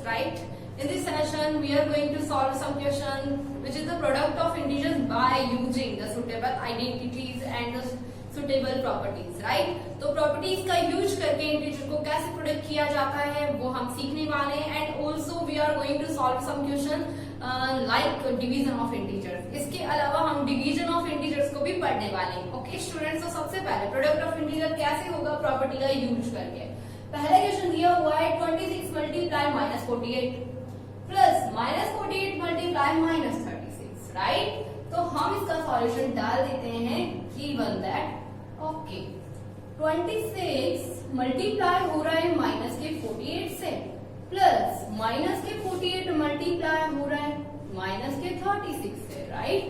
right? In this session, we are going to solve some question which is the product of integers by using the suitable identities and the suitable properties, right? तो properties का use करके integer को कैसे product किया जाता है वो हम सीखने वाले हैं and also we are going to solve some question like division of integers. इसके अलावा हम डिवीजन ऑफ इंटीजर्स को भी पढ़ने वाले हैं। ओके स्टूडेंट्स, तो सबसे पहले प्रोडक्ट ऑफ इंटीजर कैसे होगा प्रॉपर्टी का यूज करके। पहला क्वेश्चन दिया हुआ है 26 multiply minus 48 plus minus 48 multiply minus 36, right? तो हम इसका सॉल्यूशन डाल देते हैं गिवन दैट ओके 26 मल्टीप्लाई हो रहा है माइनस के 48 से प्लस माइनस के 48 मल्टीप्लाई हो रहा है माइनस के 36 से, राइट?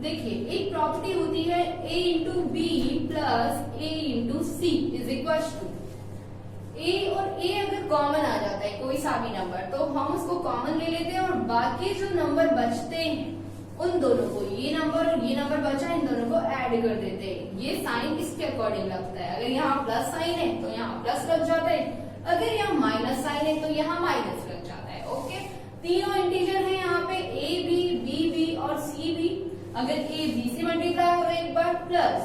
देखिए एक प्रॉपर्टी होती है a into B plus a into c is equal to a और a अगर कॉमन आ जाता है कोई सा भी नंबर तो हम उसको कॉमन ले लेते हैं और बाकी जो नंबर बचते हैं उन दोनों को ये नंबर और ये नंबर बचा इन दोनों को ऐड कर देते हैं। ये साइन इसके अकॉर्डिंग लगता है। अगर यहाँ प्लस साइन है तो यहाँ प्लस लग जाता है, अगर यहाँ माइनस साइन है तो यहाँ माइनस लग जाता है। ओके, तीनों इंटीजर है यहाँ पे a b b b और c b। अगर a b से मल्टीप्लाई हो रहा है एक बार प्लस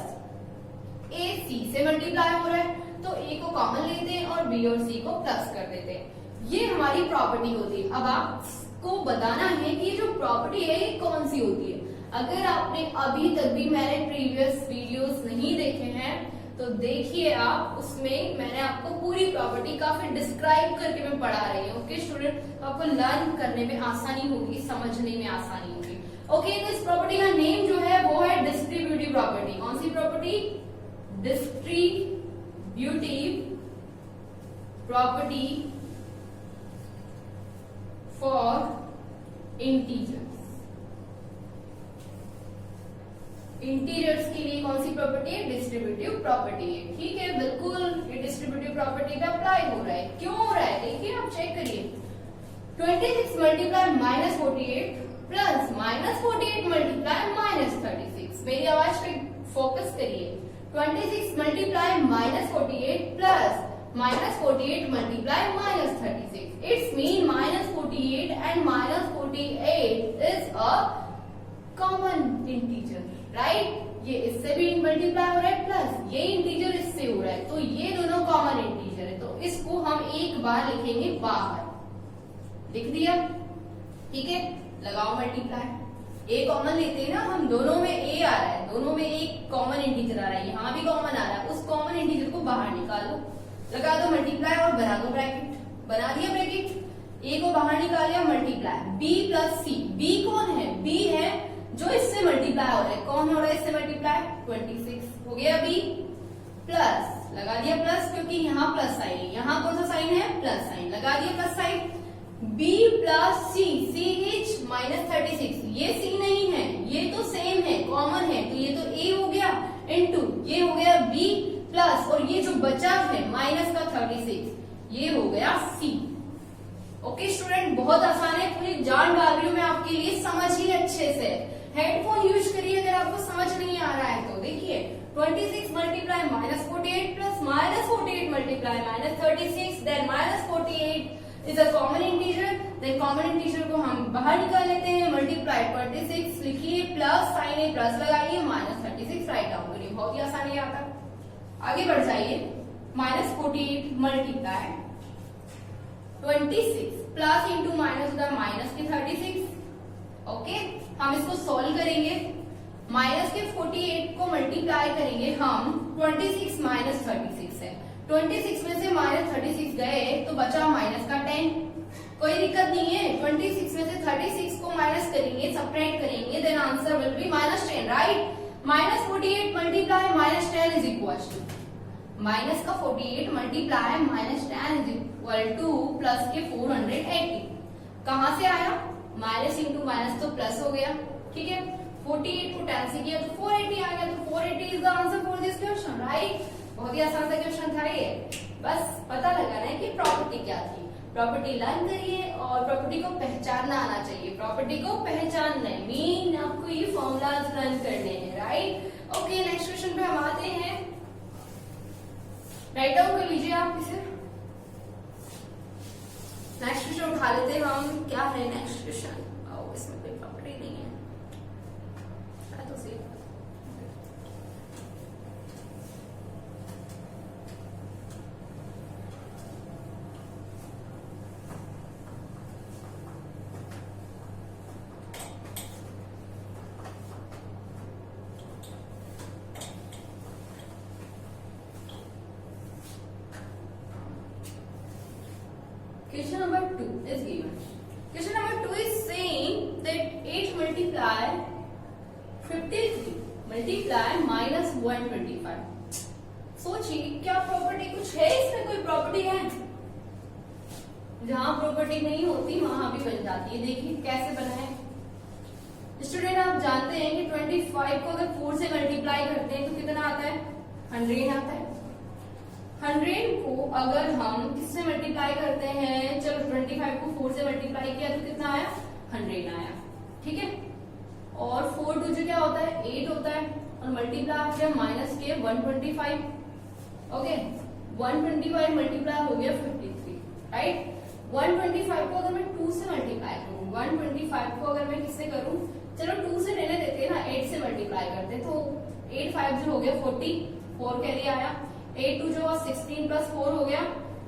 a c से मल्टीप्लाई हो रहा है तो a को कॉमन लेते हैं और b और c को प्लस कर देते हैं। ये हमारी प्रॉपर्टी होती है। अब आपको बताना है कि जो प्रॉपर्टी है ये कौन सी होती है। अगर आपने अभी तक भी मैंने प्रीवियस वीडियोस नहीं देखे हैं तो देखिए आप, उसमें मैंने आपको पूरी प्रॉपर्टी काफी डिस्क्राइब करके मैं पढ़ा रही हूँ। ओके स्टूडेंट, तो आपको लर्न करने में आसानी होगी, समझने में आसानी होगी। ओके, तो इस प्रॉपर्टी का नेम जो है वो है डिस्ट्रीब्यूटिव प्रॉपर्टी। कौन सी property? Distributive property for integers. Integers के लिए कौन सी प्रॉपर्टी है? डिस्ट्रीब्यूटिव प्रॉपर्टी है। ठीक है, बिल्कुल ये डिस्ट्रीब्यूटिव प्रॉपर्टी पे अप्लाई हो रहा है। क्यों हो रहा है देखिए, आप चेक करिए। 26 multiply minus 48 plus minus 48 multiply minus 36। मेरी आवाज पे फोकस करिए। 26 multiply minus 48 plus minus 48 multiply minus 36। It's mean minus 48 and minus 48 is a common integer, right? ये इससे भी मल्टीप्लाई हो रहा है प्लस ये इंटीजर इससे हो रहा है, तो ये दोनों कॉमन इंटीजर है। तो इसको हम एक बार लिखेंगे बाहर, लिख दिया। ठीक है, लगाओ मल्टीप्लाई। ए कॉमन लेते हैं ना हम, दोनों में ए आ रहा है, दोनों में एक कॉमन इंटीजर आ रहा है, यहाँ भी कॉमन आ रहा है। उस कॉमन इंटीजर को बाहर निकालो, लगा दो मल्टीप्लाई और बना दो ब्रैकेट। बना दिया ब्रैकेट, ए को बाहर निकाल लिया मल्टीप्लाई बी प्लस सी। बी कौन है? बी है जो इससे मल्टीप्लाई हो रहा है। कौन हो रहा है इससे मल्टीप्लाई? 26 हो गया बी प्लस, लगा दिया प्लस क्योंकि यहाँ प्लस साइन है, यहाँ कौन सा साइन है? प्लस साइन, लगा दिया plus sign. b plus c, c is minus 36। ये c नहीं है, ये तो सेम है, कॉमन है, तो ये तो a हो गया इनटू ये हो गया b प्लस और ये जो बचा है माइनस का 36 ये हो गया c। ओके स्टूडेंट, बहुत आसान है, पूरी जान डाल रही हूँ मैं आपके लिए, समझिए अच्छे से। हेडफोन यूज करिए अगर आपको समझ नहीं आ रहा है तो। देखिए 26 multiply minus 48 plus minus 48 multiply minus 36 then minus 48 is a common integer. Then common integer को हम बाहर निकाल लेते हैं। मल्टीप्लाई 26 लिखिए प्लस साइन है प्लस लगाइए माइनस 36 राइट डाउन करिए। बहुत ही आसान है आता। आगे बढ़ जाइए। Minus 48 multiply 26 plus into minus होता है माइनस के 36। ओके, हम इसको सॉल्व करेंगे। माइनस के 48 को मल्टीप्लाई करेंगे हम 26 माइनस 36 है। 26 में से माइनस 36 गए तो बचा माइनस का 10। कोई दिक्कत नहीं है, 26 में से 36 को माइनस करेंगे, सबट्रैक्ट करेंगे, then answer will be minus 10, right? Minus 48 multiply minus 10 is equal to minus का 48 multiply minus 10 is equal to plus के 480। कहां से आया? माइनस इंटू माइनस तो प्लस हो गया। ठीक है, 48 को 10 से किया तो 480 आ गया, तो 480 is the answer for this question, right? बहुत ही आसान सा क्वेश्चन था ये। बस पता लगाना है कि प्रॉपर्टी क्या थी। प्रॉपर्टी लर्न करिए और प्रॉपर्टी को पहचानना आना चाहिए। प्रॉपर्टी को पहचानना है मीन आपको ये फॉर्मूलाज लर्न करने हैं, राइट? ओके, नेक्स्ट क्वेश्चन पे हम आते हैं। राइट डाउन कर लीजिए आप इसे। नेक्स्ट क्वेश्चन उठा लेते हैं हम। क्या है नेक्स्ट क्वेश्चन? इसमें कोई प्रॉपर्टी नहीं है तो सही। Question number 2 is given. Question number 2 is saying that 8 multiply 53 multiply minus 125. सोचिए क्या प्रॉपर्टी कुछ है इसमें? कोई प्रॉपर्टी है? जहां प्रॉपर्टी नहीं होती वहां भी बन जाती है। देखिए कैसे बना है स्टूडेंट। आप जानते हैं कि 25 को अगर 4 से मल्टीप्लाई करते हैं तो कितना आता है? 100 आता है। 100 को अगर हम किससे मल्टीप्लाई करते हैं? चलो 25 को 4 से मल्टीप्लाई किया तो कितना आया? 100 आया। ठीक है। और 4 2 क्या होता है? 8 होता है। और मल्टीप्लाई किया माइनस के 125। ओके 125 मल्टीप्लाई हो गया 53। राइट। 125 को अगर मैं 2 से मल्टीप्लाई करूं, 125 को अगर मैं किससे करूं? चलो 2 से रहने देते हैं ना, 8 से मल्टीप्लाई करते तो 8 5 जो हो गया 40, 4 कैरी आया। 8 2 जो 16 प्लस 4 हो गया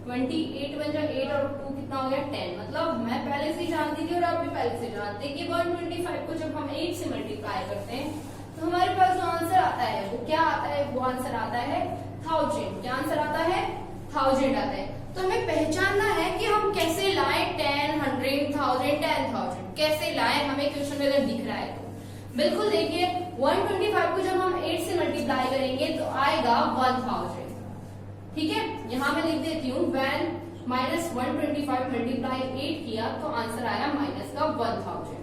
28 बन जा 8 और 2 कितना हो गया 10। मतलब मैं पहले से जानती थी और आप भी पहले से जानते हैं कि 125 को जब हम 8 से मल्टीप्लाई करते हैं तो हमारे पास जो आंसर आता है वो क्या आता है? वो आंसर आता है 1000। क्या आंसर आता है? 1000 आता है। तो हमें पहचानना है कि हम कैसे लाएं 10, 100, 1000, 10,000 कैसे लाएं। हमें क्वेश्चन में अगर दिख रहा है तो बिल्कुल देखिए 125 को जब हम 8 से मल्टीप्लाई करेंगे तो आएगा 1000। ठीक है। यहां मैं लिख देती हूँ when माइनस 125 मल्टीप्लाई 8 किया तो आंसर आया माइनस का 1000।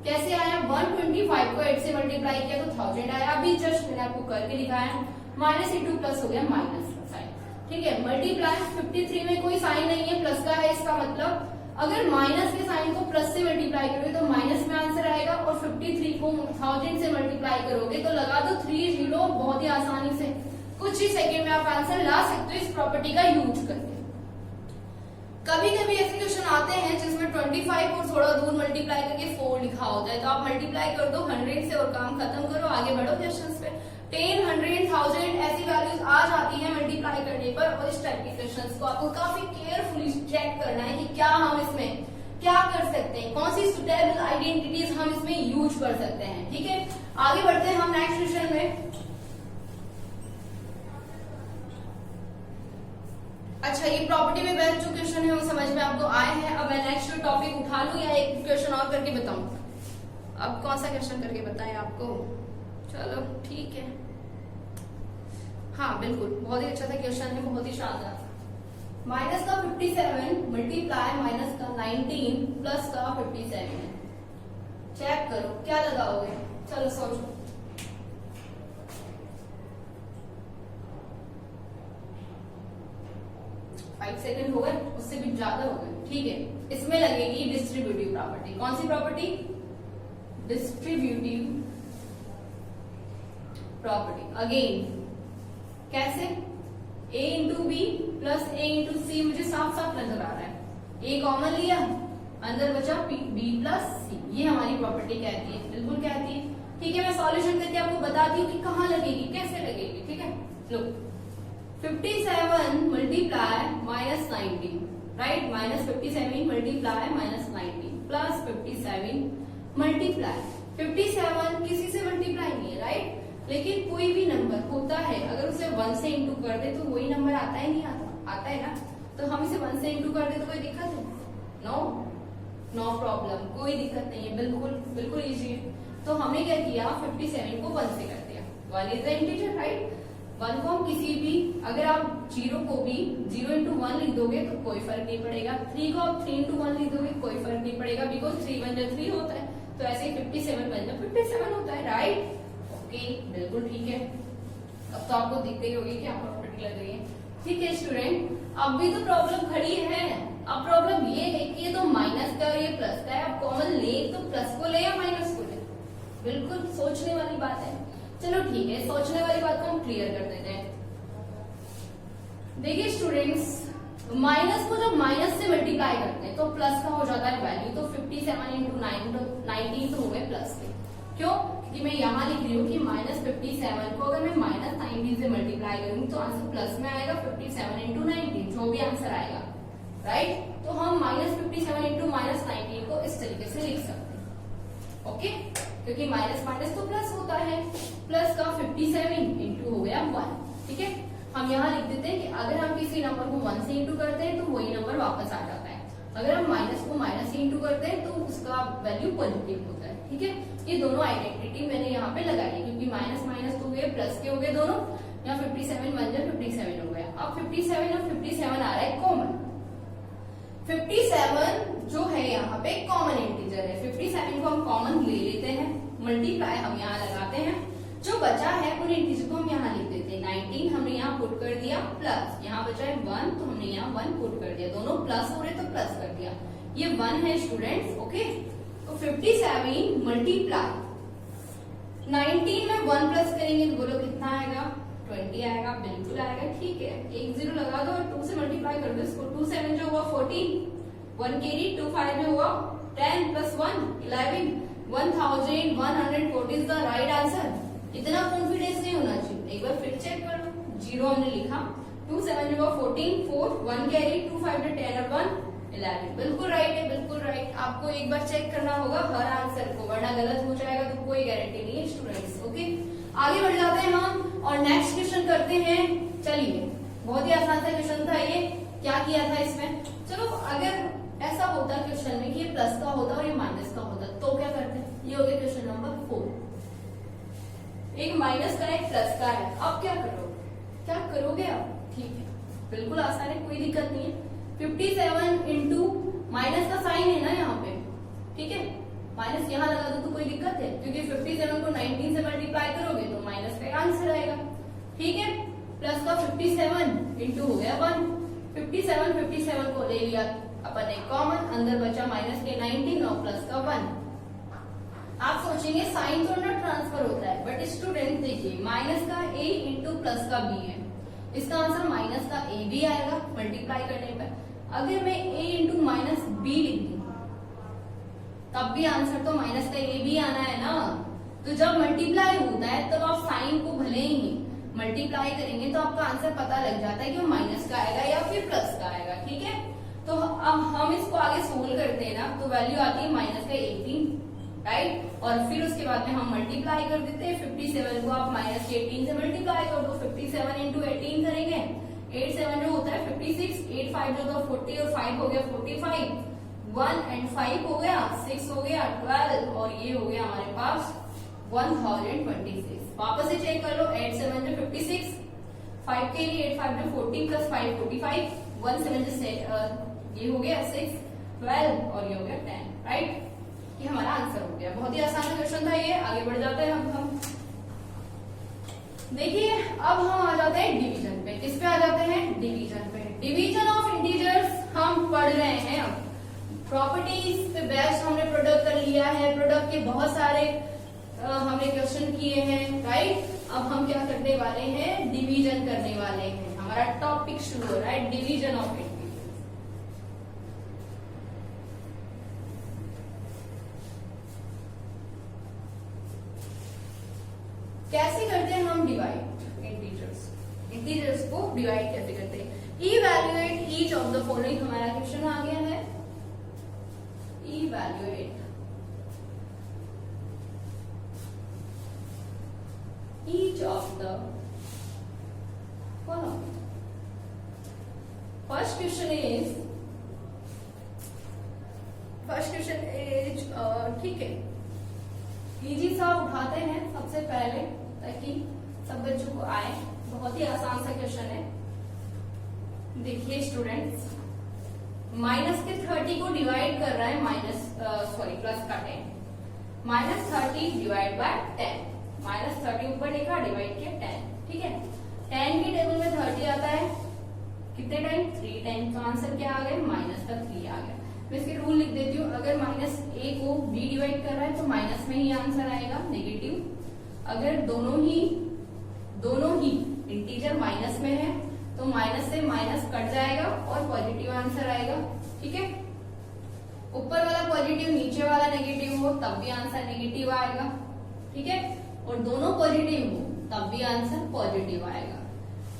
कैसे आया? 125 को 8 से मल्टीप्लाई किया तो 1000 आया। अभी जस्ट मैंने आपको करके दिखाया। माइनस इंटू प्लस हो गया माइनस का साइन। ठीक है। मल्टीप्लाई 53 में कोई साइन नहीं है, प्लस का है। इसका मतलब अगर माइनस के साइन को प्लस से मल्टीप्लाई करोगे तो माइनस में आंसर आएगा और 53 को 1000 से मल्टीप्लाई करोगे तो लगा दो 30 बहुत ही आसानी से कुछ ही सेकंड में आप आंसर ला सकते हो इस प्रॉपर्टी का यूज करके। कभी कभी ऐसे क्वेश्चन आते हैं जिसमें 25 और थोड़ा दूर मल्टीप्लाई करके 4 लिखा होता है तो आप मल्टीप्लाई कर दो 100 से और काम खत्म करो, आगे बढ़ो क्वेश्चंस पे। 10, 100, 1000 ऐसी वैल्यूज आ जाती है मल्टीप्लाई करने पर। और इस टाइप के क्वेश्चंस को आपको काफी केयरफुली चेक करना है कि क्या हम इसमें क्या कर सकते हैं, कौन सी सुटेबल आइडेंटिटीज हम इसमें यूज कर सकते हैं। ठीक है। आगे बढ़ते हैं हम नेक्स्ट क्वेश्चन में। अच्छा ये प्रॉपर्टी में बेस्ट जो क्वेश्चन है वो समझ में आपको आए हैं। अब मैं नेक्स्ट टॉपिक उठा लूं या एक क्वेश्चन और करके बताऊं? अब कौन सा क्वेश्चन करके बताएं आपको? चलो ठीक है। हाँ बिल्कुल बहुत ही अच्छा सा क्वेश्चन है, बहुत ही शानदार। माइनस का 57 मल्टीप्लाई माइनस का 19 प्लस का 57 है। चेक करो क्या लगाओगे? चलो सोचो। 5 सेकंड हो गए, उससे भी ज्यादा हो गए। ठीक है। इसमें लगेगी डिस्ट्रीब्यूटिव प्रॉपर्टी। कौन सी प्रॉपर्टी? Distributive property. अगेन कैसे? a into B plus a into C मुझे साफ साफ नजर आ रहा है। a कॉमन लिया, अंदर बचा b प्लस सी। ये हमारी प्रॉपर्टी कहती है, बिल्कुल कहती है। ठीक है। मैं सॉल्यूशन करके आपको बताती हूँ कि कहाँ लगेगी, कैसे लगेगी। ठीक है। लो 57 multiply minus 19 right. Minus 57 multiply minus 19 plus 57 multiply 57 किसी से मल्टीप्लाई नहीं है राइट। लेकिन कोई भी नंबर होता है अगर उसे 1 से इंटू कर दे तो वही नंबर आता है नहीं आता? आता है ना। तो हम इसे 1 से इंटू कर दे तो कोई दिक्कत है? नो प्रॉब्लम, कोई दिक्कत नहीं है। बिल्कुल बिल्कुल इजी है। तो हमने क्या किया 57 को 1 से कर दिया। 1 इज द इंटीजर राइट। 1 को हम किसी भी अगर आप 0 को भी 0 इंटू 1 लिख दोगे तो कोई फर्क नहीं पड़ेगा। 3 को आप 3 इंटू 1 लिख दोगे कोई फर्क नहीं पड़ेगा बिकॉज 3 1 जा 3 होता है। तो ऐसे ही 57 बन जा 57 होता है राइट। ओके बिल्कुल ठीक है। अब तो आपको दिखते ही होगी क्या प्रॉपर्टी लग रही है। ठीक है स्टूडेंट। अब भी तो प्रॉब्लम खड़ी है। अब प्रॉब्लम ये है कि ये तो माइनस का और ये प्लस का है। अब कॉमन ले तो प्लस को ले या माइनस को ले? बिल्कुल सोचने वाली बात है। चलो ठीक है, सोचने वाली बात को हम क्लियर कर देते हैं। देखिए स्टूडेंट्स माइनस को जब माइनस से मल्टीप्लाई करते हैं तो प्लस का हो जाता है वैल्यू, तो 57 इंटू 19 तो हो गए प्लस के। क्यों? क्योंकि मैं यहाँ लिख रही हूँ कि माइनस 57 को अगर मैं माइनस 19 से मल्टीप्लाई करूंगी तो आंसर प्लस में आएगा 57 इंटू 19, जो भी आंसर आएगा, राइट। तो हम माइनस 57 इंटू माइनस 19 को इस तरीके से लिख सकते हैं, ओके, क्योंकि माइनस माइनस तो प्लस होता है, प्लस का 57 इंटू हो गया 1, ठीक है। हम यहाँ लिख देते हैं कि अगर हम किसी नंबर को 1 से इंटू करते हैं तो वही नंबर वापस आ जाता है, अगर हम माइनस को माइनस से इंटू करते हैं तो उसका वैल्यू पॉजिटिव होता है, ठीक है। ये दोनों आइडेंटिटी मैंने यहाँ पे लगाई है, क्योंकि माइनस माइनस तो हुए प्लस के हो गए दोनों, यहाँ 57 बन जाए 57 हो गया। अब 57 और 57 आ रहा है कॉमन, 57 जो है यहाँ पे कॉमन इंटीजर है, 57 को हम कॉमन ले लेते हैं, मल्टीप्लाई हम यहाँ लगाते हैं, जो बचा है उन इंटीजर को हम यहाँ लिख देते हैं। 19 हमने यहाँ पुट कर दिया, प्लस यहाँ बचा है 1 तो हमने यहाँ 1 पुट कर दिया, दोनों प्लस हो रहे तो प्लस कर दिया, ये 1 है स्टूडेंट्स, ओके। तो 57 मल्टीप्लाई 19 में 1 प्लस करेंगे तो बोलो कितना आएगा, 20 आएगा, बिल्कुल आएगा, ठीक है। एक जीरो लगा दो और 2 से मल्टीप्लाई कर दो इसको, 2 7 जो हुआ 14, 1 कैरी, 2 5 जो हुआ 10 plus 1 11, 1140 is the right answer. इतना कॉन्फिडेंस नहीं होना चाहिए, एक बार फिर चेक कर लो, जीरो हमने लिखा, 2 7 जो हुआ 14, 4 1 कैरी, 2 5 जो 10 और 1 11, बिल्कुल राइट है, बिल्कुल राइट। आपको एक बार चेक करना होगा हर आंसर को, वरना गलत हो जाएगा तो कोई गारंटी नहीं है स्टूडेंट्स, ओके। आगे बढ़ जाते हैं हम और नेक्स्ट क्वेश्चन करते हैं। चलिए, बहुत ही आसान सा क्वेश्चन था ये, क्या किया था इसमें, चलो अगर ऐसा होता क्वेश्चन में कि ये प्लस का होता और ये माइनस का होता तो क्या करते, ये हो गया क्वेश्चन नंबर 4, एक माइनस का एक प्लस का है, अब क्या करोगे आप, ठीक है, बिल्कुल आसान है, कोई दिक्कत नहीं है। 57 इंटू माइनस का साइन है ना यहाँ पे, ठीक है, माइनस यहाँ लगा दो तो कोई दिक्कत है, क्योंकि 57 को 19 से मल्टीप्लाई करोगे तो माइनस का आंसर आएगा, ठीक है। प्लस का 57 इंटू हो गया 1, 57 को ले लिया अपन एक कॉमन, अंदर बचा माइनस के 19 और प्लस का 1। आप सोचेंगे साइन तो ना ट्रांसफर होता है, बट स्टूडेंट देखिए माइनस का a इंटू प्लस का b है, इसका आंसर माइनस का a भी आएगा मल्टीप्लाई करने पर। अगर मैं a इंटू माइनस b लिख दूं तब भी आंसर तो माइनस का a भी आना है ना, तो जब मल्टीप्लाई होता है तब आप साइन को भले ही मल्टीप्लाई करेंगे तो आपका आंसर पता लग जाता है कि वो माइनस का आएगा या फिर प्लस का आएगा, ठीक है। तो अब हम इसको आगे सोल्व करते हैं ना, तो वैल्यू आती है माइनस का 18, राइट, और फिर उसके बाद में हम मल्टीप्लाई कर देते हैं, 57 को आप माइनस के 18 से मल्टीप्लाई कर दो, 57 इंटू 18 करेंगे, 8 7 जो होता है 56, 8 5 जो तो 40 और 5 हो गया 45, 1 एंड 5 हो गया 6 हो गया 12 और ये हो गया हमारे पास 1026। वापस से चेक कर लो, 8 7 जो 56, 5 के लिए 8 5 जो 40 प्लस 5 45, 1 7 जो ये हो गया 6 12 और ये हो गया 10, राइट, ये हमारा आंसर हो गया। बहुत ही आसान क्वेश्चन था ये। आगे बढ़ जाते हैं हम देखिए, अब हम आ जाते हैं डिवीजन पे। किस पे आ जाते हैं, डिवीजन पे। डिवीजन ऑफ इंटीजर्स हम पढ़ रहे हैं। अब प्रॉपर्टीज पे बेस्ड हमने प्रोडक्ट कर लिया है, प्रोडक्ट के बहुत सारे हमने क्वेश्चन किए हैं, राइट। अब हम क्या करने वाले हैं, डिवीजन करने वाले हैं। हमारा टॉपिक शुरू हो रहा है, डिवीजन ऑफ इंटीजर्स। कैसे करते हैं हम डिवाइड इंटीजर्स को डिवाइड कैसे करते हैं। Evaluate each of the following हमारा क्वेश्चन आ गया है। Evaluate each of the following. First question is ठीक है, इजी सा उठाते हैं सबसे पहले ताकि सब बच्चों को आए। बहुत ही आसान सा क्वेश्चन है। देखिए स्टूडेंट्स, माइनस के 30 को डिवाइड कर रहा है प्लस का 10, -30 डिवाइड बाय 10, -30 ऊपर लिखा डिवाइड के 10, ठीक है। 10 की टेबल में 30 आता है कितने टाइम, 3 टाइम, तो आंसर क्या आ गया, माइनस का 3 आ गया। मैं इसके रूल लिख देती हूँ, अगर माइनस a को b डिवाइड कर रहा है तो माइनस में ही आंसर आएगा, नेगेटिव। अगर दोनों ही इंटीजर माइनस में है तो माइनस से माइनस कट जाएगा और पॉजिटिव आंसर आएगा। ठीक है, ऊपर वाला पॉजिटिव नीचे वाला नेगेटिव हो तब भी आंसर नेगेटिव आएगा। ठीक है, और दोनों पॉजिटिव हो तब भी आंसर पॉजिटिव आएगा।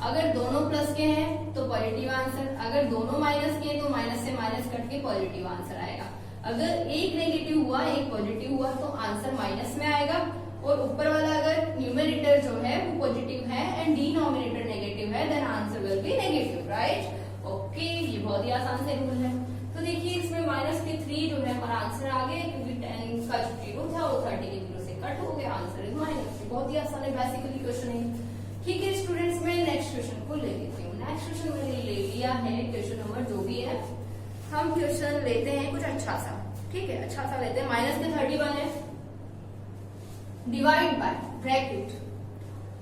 अगर दोनों प्लस के हैं तो पॉजिटिव आंसर, अगर दोनों माइनस के हैं तो माइनस से माइनस कट के पॉजिटिव आंसर आएगा। अगर एक नेगेटिव हुआ एक पॉजिटिव हुआ तो आंसर माइनस में आएगा, और ऊपर वाला अगर न्यूमरेटर जो है वो पॉजिटिव है एंड डिनोमिनेटर नेगेटिव है then answer will be negative, right. Okay, ये बहुत ही आसान से रूल है। तो देखिए इसमें माइनस के 3 जो है हमारा आंसर आ गया, क्योंकि 10 का जो 0 था वो 30 के 0 से कट हो गया, आंसर इज माइनस। बहुत ही आसान है, बेसिकली क्वेश्चन है। ठीक है स्टूडेंट्स, मैं नेक्स्ट क्वेश्चन को ले लेती हूँ। नेक्स्ट क्वेश्चन मैंने ले लिया है, क्वेश्चन नंबर जो भी है हम क्वेश्चन लेते हैं कुछ अच्छा सा। ठीक है, अच्छा सा लेते हैं। माइनस के 31 है, डिवाइड बाय ब्रैकेट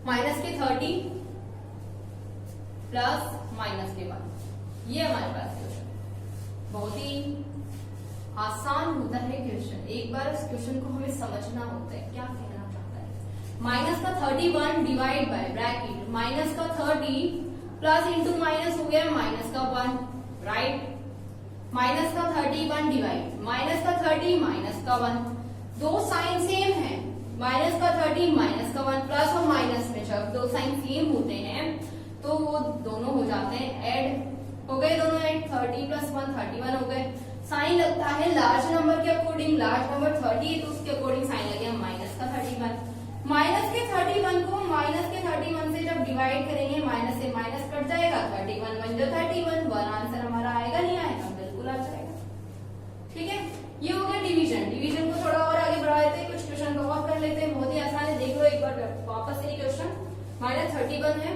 माइनस के 30 प्लस माइनस के 1, ये हमारे पास क्वेश्चन। बहुत ही आसान होता है क्वेश्चन, एक बार इस क्वेश्चन को हमें समझना होता है क्या कहना चाहता है। माइनस का 31 डिवाइड बाय ब्रैकेट माइनस का 30 प्लस इंटू माइनस हो गया माइनस का 1, राइट। माइनस का 31 डिवाइड माइनस का 30 माइनस का 1, दो साइन सेम है, माइनस का 30 माइनस का 1, प्लस और माइनस में जब दो साइन सेम होते हैं तो वो दोनों हो जाते हैं ऐड, हो गए दोनों ऐड, 30 प्लस 1 31 हो गए। साइन लगता है लार्ज नंबर के अकॉर्डिंग, लार्ज नंबर 30 है तो उसके अकॉर्डिंग साइन लगे माइनस का 31। माइनस के 31 को माइनस के 31 से जब डिवाइड करेंगे माइनस से माइनस कट जाएगा, 31 1 जो 31, 1 आंसर हमारा आएगा नहीं आएगा, बिल्कुल आ जाएगा। ठीक है, ये हो गया डिवीजन। डिवीजन को थोड़ा और आगे बढ़ा देते हैं, कुछ क्वेश्चन को और कर लेते हैं, बहुत ही आसान है। देख लो एक बार वापस से क्वेश्चन। माइनस 31 है,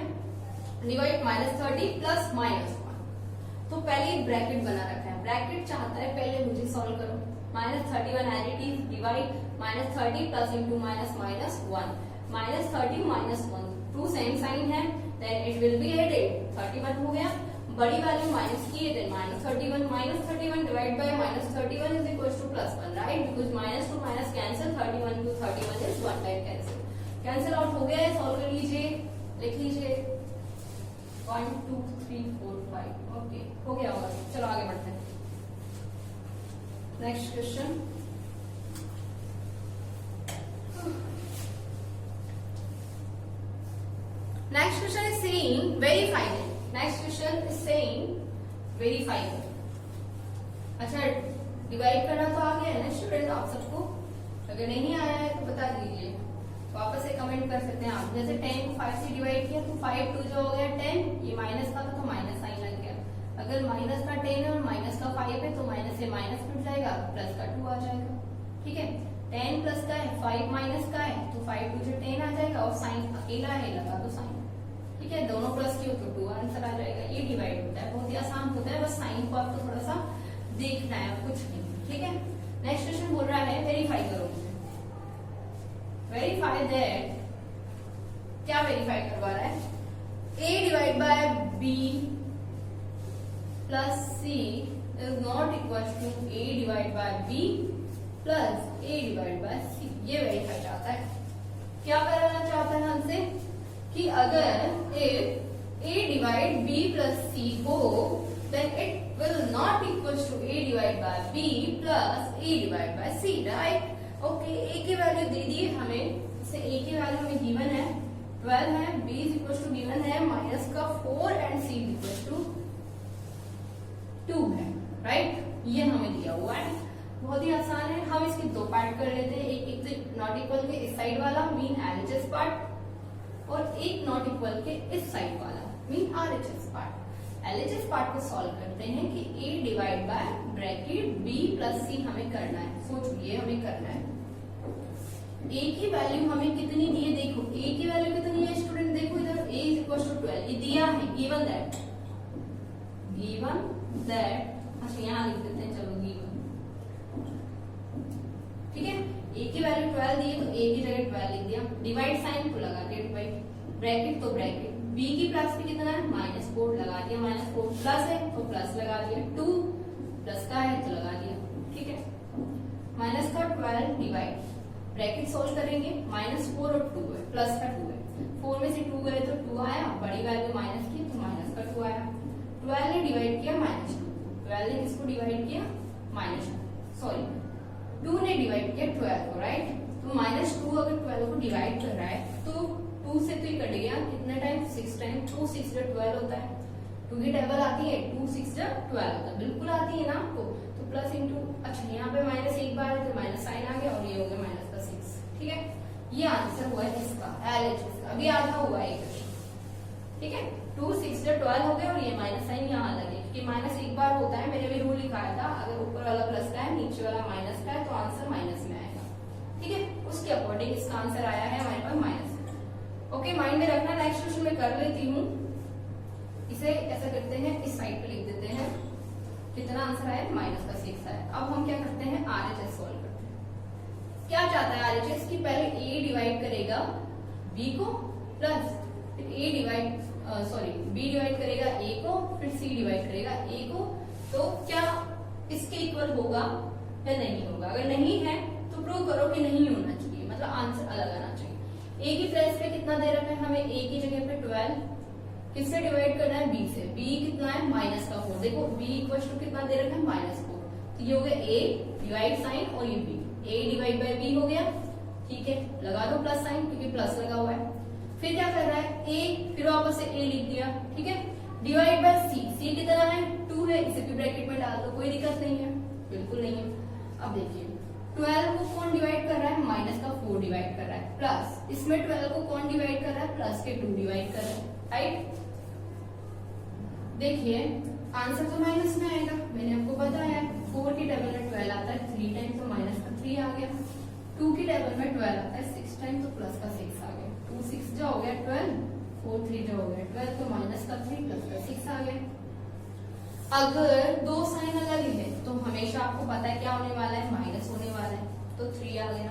डिवाइड माइनस 30 प्लस माइनस 1, तो पहले एक ब्रैकेट बना रखा है, ब्रैकेट चाहता है पहले मुझे सॉल्व करो। Minus 31 as it is, divide minus 30 plus into minus minus 1, minus 30 minus 1, two same sign है then it will be added, 31 हो गया, बड़ी वैल्यू माइनस की है then minus 31 divide by minus 31 is equal to plus 1, right, because minus to minus cancel, 31 to 31 is 1 time cancel out हो गया है। Solve कर लीजिए, लिख लीजिए 1 2 3 4 5, ओके हो गया होगा। चलो आगे बढ़ते हैं। Next question, next question is saying verify it. Next question is saying verify it. अच्छा, डिवाइड करना तो आ गया है ना स्टूडेंट आप सबको, अगर नहीं आया है तो बता दीजिए, वापस से कमेंट कर सकते हैं आप। जैसे 10 को 5 से डिवाइड किया तो 5 2 जो हो गया 10, ये माइनस का था तो माइनस साइन लग गया। अगर माइनस का 10 है और माइनस का 5 है तो माइनस से माइनस कट जाएगा, प्लस का 2 आ जाएगा। ठीक है, 10 प्लस का है, 5 माइनस का है तो 5 2 से 10 आ जाएगा, और साइन अकेला है लगा दो साइन। ठीक है, दोनों प्लस की हो तो 2 आंसर आ जाएगा। ये डिवाइड होता है, बहुत ही आसान होता है, बस साइन को आपको थोड़ा सा देखना है, कुछ नहीं। ठीक है, नेक्स्ट क्वेश्चन बोल रहा है वेरीफाई करो मुझे। वेरीफाई दैट, क्या वेरीफाई करवा रहा है, a divide by b plus c is not equal to a divide by b plus a divide by c। ये वेरीफाई चाहता है, क्या कराना चाहता है हमसे कि अगर if a divide b plus c हो then it will not equal to a divide by b plus a divide by c, right. Okay, a की वैल्यू दे दी हमें, जैसे a की वैल्यू हमें गिवन है 12 है, b is equal to given है minus का 4 and c is equal to 2 है, राइट, ये हमें दिया हुआ है। बहुत ही आसान है, हम इसके दो पार्ट कर लेते हैं, एक तो नॉट इक्वल के इस साइड वाला मीन एलएचएस पार्ट, और एक नॉट इक्वल के इस साइड वाला mean RHS part. LHS part को सॉल्व करते हैं कि a divide bye bracket b plus c हमें करना है। सोचिए हमें करना है, a की वैल्यू हमें कितनी दी है, देखो a की वैल्यू कितनी है स्टूडेंट, देखो इधर a इज इक्वल टू 12, ये दिया है, गिवन दैट, अच्छा यहाँ लिख देते हैं, चलो गिवन। ठीक है, a की वैल्यू 12 दी है तो a की जगह 12 लिख दिया, डिवाइड साइन को लगा दिया, डिवाइड ब्रैकेट तो ब्रैकेट, b की प्लस भी कितना है -4 लगा दिया, -4 प्लस है तो प्लस लगा दिया, 2 प्लस का है तो लगा दिया। ठीक है, माइनस का 12 डिवाइड ब्रैकेट सोल्व करेंगे, -4 और 2 है, प्लस का 2 है, 4 में से 2 गए तो 2 आया, बड़ी वैल्यू माइनस की तो माइनस का 2 आया। 12 ने डिवाइड किया -2, 12 ने किसको डिवाइड किया, -2 ने डिवाइड किया 12 को, राइट। तो -2 अगर 12 को डिवाइड कर रहा है तो 2 से तो ये कट गया, कितने टाइम, 6 टाइम, 2 6 12 होता है। 2 की टेबल आती है, 2 6 12 होता है, बिल्कुल आती है ना आपको। तो प्लस इंटू, अच्छा यहाँ पे माइनस एक बार है तो माइनस साइन आ गया और ये हो गया माइनस का 6, ठीक है। ये आंसर हुआ है इसका, LHS। अभी आधा हुआ है ठीक है। 2 6 12 हो गया और ये माइनस साइन यहाँ लगे, क्योंकि माइनस एक बार होता है, मैंने भी रूल लिखाया था, अगर ऊपर वाला प्लस का है नीचे वाला माइनस का है तो आंसर माइनस में आएगा, ठीक है। उसके अकॉर्डिंग इसका आंसर आया है हमारे पास माइनस। ओके, माइंड में रखना। नेक्स्ट क्वेश्चन में कर लेती हूँ, इसे ऐसा करते हैं, इस साइड पे लिख देते हैं, कितना आंसर आया, माइनस का 6 आया। अब हम क्या करते हैं, RHS सॉल्व करते हैं। क्या चाहता है RHS की, पहले A डिवाइड करेगा B को, प्लस फिर B डिवाइड करेगा A को, फिर C डिवाइड करेगा A को। तो क्या इसके इक्वल होगा या नहीं होगा? अगर नहीं है तो प्रूव करो कि नहीं होना चाहिए, मतलब आंसर अलग आना चाहिए। A की प्लेस पे कितना दे रखा है हमें, A की जगह पे 12, किससे डिवाइड करना है, B से। B कितना है, माइनस का 4। देखो B इक्वल टू कितना दे रखा है, -4। तो ये हो गया A डिवाइड साइन और ये B, A divide by B हो गया, ठीक है। लगा दो प्लस साइन क्योंकि प्लस लगा हुआ है। फिर क्या कर रहा है, A, फिर वापस से A लिख दिया, ठीक है। डिवाइड बाय C, C कितना है, 2 है, इसे भी ब्रैकेट में डाल दो, कोई दिक्कत नहीं है, बिल्कुल नहीं है। अब देखिए 12 को कौन डिवाइड कर रहा है, माइनस का 4 डिवाइड कर रहा है, प्लस इसमें 12 को कौन डिवाइड कर रहा है, प्लस के 2 डिवाइड कर रहा है, राइट। देखिए आंसर तो माइनस में आएगा, मैंने आपको बताया है। 4 की टेबल में 12 आता है 3 टाइम, तो माइनस का 3 आ गया। 2 की टेबल में 12 आता है 6 टाइम, तो प्लस का 6 आ गया। 2 6 जो हो गया 12, 4 3 जो हो गया 12, तो माइनस का 3 प्लस का 6 आ गया। अगर दो साइन अलग है तो हमेशा आपको पता है क्या होने वाला है, माइनस होने वाला है, तो 3 आ गया।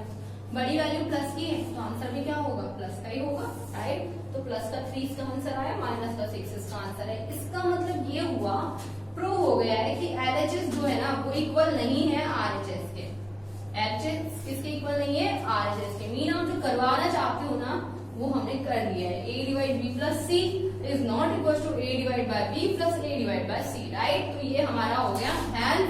बड़ी वैल्यू प्लस की है तो आंसर भी क्या होगा, प्लस का ही होगा, राइट। तो प्लस का 3 इसका आंसर आया, माइनस का 6 इसका आंसर है। इसका मतलब ये हुआ, प्रूव हो गया है कि LHS जो है ना वो इक्वल नहीं है RHS के। LHS किसके इक्वल नहीं है, RHS के। मीन आप जो करवाना चाहते हो ना वो हमने कर दिया है। A divide B plus C is not equal to A divide by B plus A divide by C, right. तो ये हमारा हो गया हैंस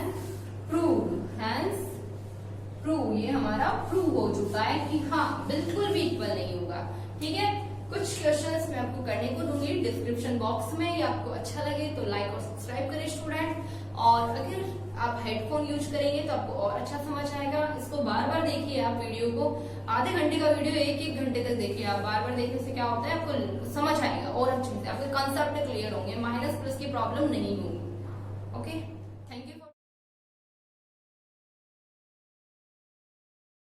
प्रूव, ये हमारा प्रूव हो चुका है कि हाँ बिल्कुल भी इक्वल नहीं होगा, ठीक है। कुछ क्वेश्चंस मैं आपको करने को दूंगी डिस्क्रिप्शन बॉक्स में, ये आपको अच्छा लगे तो लाइक और सब्सक्राइब करें स्टूडेंट। और अगर आप हेडफोन यूज करेंगे तो आपको और अच्छा समझ आएगा। इसको बार बार देखिए आप, वीडियो को आधे घंटे का वीडियो 1-1 घंटे तक देखिए आप। बार बार देखने से क्या होता है, आपको समझ आएगा और अच्छे से, आपके कंसेप्ट क्लियर होंगे, माइनस प्लस की प्रॉब्लम नहीं होगी। ओके।